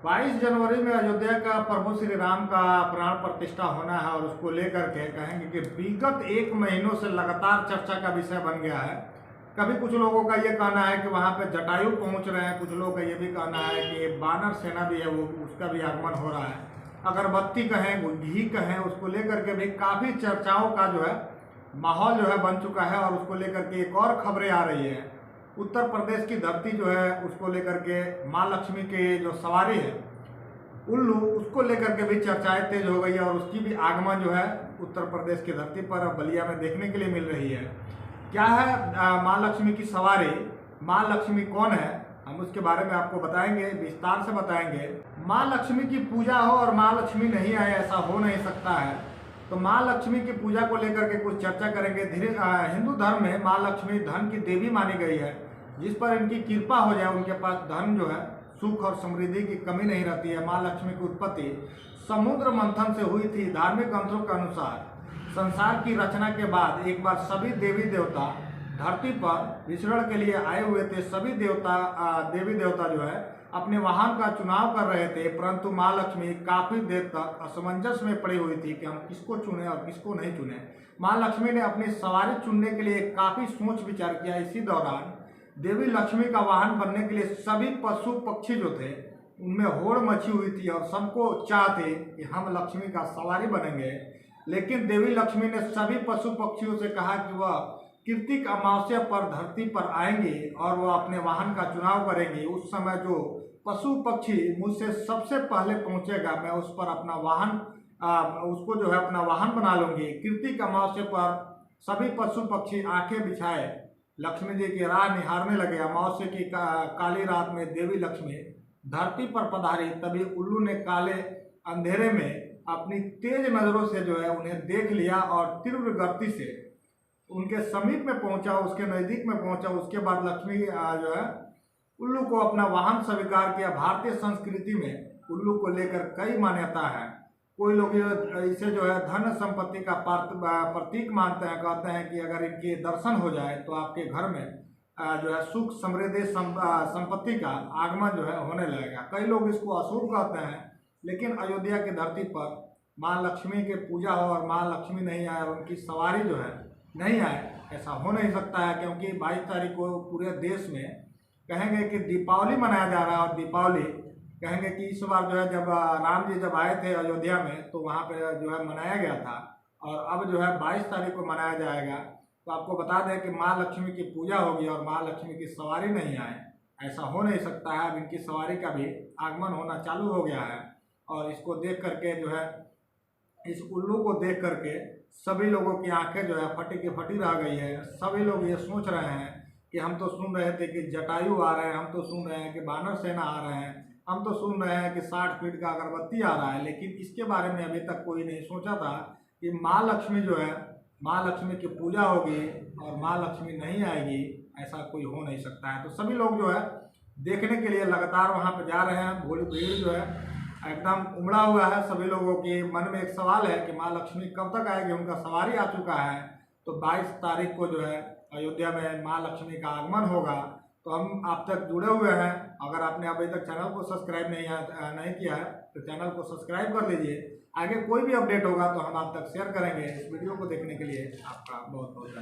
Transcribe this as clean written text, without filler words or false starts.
22 जनवरी में अयोध्या का प्रभु श्री राम का प्राण प्रतिष्ठा होना है और उसको लेकर के कहेंगे कि विगत 1 महीनों से लगातार चर्चा का विषय बन गया है। कभी कुछ लोगों का ये कहना है कि वहाँ पे जटायु पहुँच रहे हैं, कुछ लोगों का ये भी कहना है कि वानर सेना भी है, वो उसका भी आगमन हो रहा है। अगरबत्ती कहें, घी कहें, उसको लेकर के भी काफ़ी चर्चाओं का जो है माहौल जो है बन चुका है। और उसको लेकर के एक और खबरें आ रही है, उत्तर प्रदेश की धरती जो है उसको लेकर के माँ लक्ष्मी के जो सवारी है उल्लू, उसको लेकर के भी चर्चाएं तेज हो गई है और उसकी भी आगमन जो है उत्तर प्रदेश की धरती पर बलिया में देखने के लिए मिल रही है। क्या है माँ लक्ष्मी की सवारी, माँ लक्ष्मी कौन है, हम उसके बारे में आपको बताएंगे, विस्तार से बताएंगे। माँ लक्ष्मी की पूजा हो और माँ लक्ष्मी नहीं आए, ऐसा हो नहीं सकता है। तो माँ लक्ष्मी की पूजा को लेकर के कुछ चर्चा करेंगे। हिंदू धर्म में माँ लक्ष्मी धन की देवी मानी गई है, जिस पर इनकी कृपा हो जाए उनके पास धन जो है, सुख और समृद्धि की कमी नहीं रहती है। माँ लक्ष्मी की उत्पत्ति समुद्र मंथन से हुई थी। धार्मिक ग्रंथों के अनुसार संसार की रचना के बाद एक बार सभी देवी देवता धरती पर विचरण के लिए आए हुए थे। सभी देवी देवता जो है अपने वाहन का चुनाव कर रहे थे, परंतु माँ लक्ष्मी काफी देर तक असमंजस में पड़ी हुई थी कि हम किसको चुने और किसको नहीं चुने। माँ लक्ष्मी ने अपनी सवारी चुनने के लिए काफी सोच विचार किया। इसी दौरान देवी लक्ष्मी का वाहन बनने के लिए सभी पशु पक्षी जो थे उनमें होड़ मची हुई थी और सबको चाह थे कि हम लक्ष्मी का सवारी बनेंगे। लेकिन देवी लक्ष्मी ने सभी पशु पक्षियों से कहा कि वह कृतिक अमावस्या पर धरती पर आएंगे और वह अपने वाहन का चुनाव करेंगे। उस समय जो पशु पक्षी मुझसे सबसे पहले पहुंचेगा, मैं उस पर अपना वाहन उसको जो है अपना वाहन बना लूंगी। कृतिक अमावस्या पर सभी पशु पक्षी आंखें बिछाए लक्ष्मी जी की राह निहारने लगे। अमावस्या की काली रात में देवी लक्ष्मी धरती पर पधारी। तभी उल्लू ने काले अंधेरे में अपनी तेज नजरों से जो है उन्हें देख लिया और तीव्र गति से उनके समीप में पहुंचा, उसके नजदीक में पहुंचा। उसके बाद लक्ष्मी जो है उल्लू को अपना वाहन स्वीकार किया। भारतीय संस्कृति में उल्लू को लेकर कई मान्यता है। कोई लोग इसे जो है धन संपत्ति का प्रतीक मानते हैं। कहते हैं कि अगर इनके दर्शन हो जाए तो आपके घर में जो है सुख समृद्धि संपत्ति का आगमन जो है होने लगेगा। कई लोग इसको अशुभ कहते हैं, लेकिन अयोध्या की धरती पर माँ लक्ष्मी के पूजा हो और माँ लक्ष्मी नहीं आए और उनकी सवारी जो है नहीं आए, ऐसा हो नहीं सकता है। क्योंकि 22 तारीख को पूरे देश में कहेंगे कि दीपावली मनाया जा रहा है। और दीपावली कहेंगे कि इस बार जो है जब राम जी जब आए थे अयोध्या में तो वहाँ पे जो है मनाया गया था और अब जो है 22 तारीख को मनाया जाएगा। तो आपको बता दें कि माँ लक्ष्मी की पूजा होगी और माँ लक्ष्मी की सवारी नहीं आए, ऐसा हो नहीं सकता है। अब इनकी सवारी का भी आगमन होना चालू हो गया है और इसको देख करके जो है इस उल्लू को देख करके सभी लोगों की आंखें जो है फटी की फटी रह गई है। सभी लोग ये सोच रहे हैं कि हम तो सुन रहे थे कि जटायु आ रहे हैं, हम तो सुन रहे हैं कि वानर सेना आ रहे हैं, हम तो सुन रहे हैं कि 60 फीट का अगरबत्ती आ रहा है, लेकिन इसके बारे में अभी तक कोई नहीं सोचा था कि माँ लक्ष्मी जो है, माँ लक्ष्मी की पूजा होगी और माँ लक्ष्मी नहीं आएगी, ऐसा कोई हो नहीं सकता है। तो सभी लोग जो है देखने के लिए लगातार वहाँ पर जा रहे हैं। भीड़ जो है एकदम उमड़ा हुआ है। सभी लोगों के मन में एक सवाल है कि माँ लक्ष्मी कब तक आएगी, उनका सवारी आ चुका है। तो 22 तारीख को जो है अयोध्या में माँ लक्ष्मी का आगमन होगा। तो हम आप तक जुड़े हुए हैं। अगर आपने अभी तक चैनल को सब्सक्राइब नहीं किया है तो चैनल को सब्सक्राइब कर लीजिए। आगे कोई भी अपडेट होगा तो हम आप तक शेयर करेंगे। इस वीडियो को देखने के लिए आपका बहुत बहुत धन्यवाद।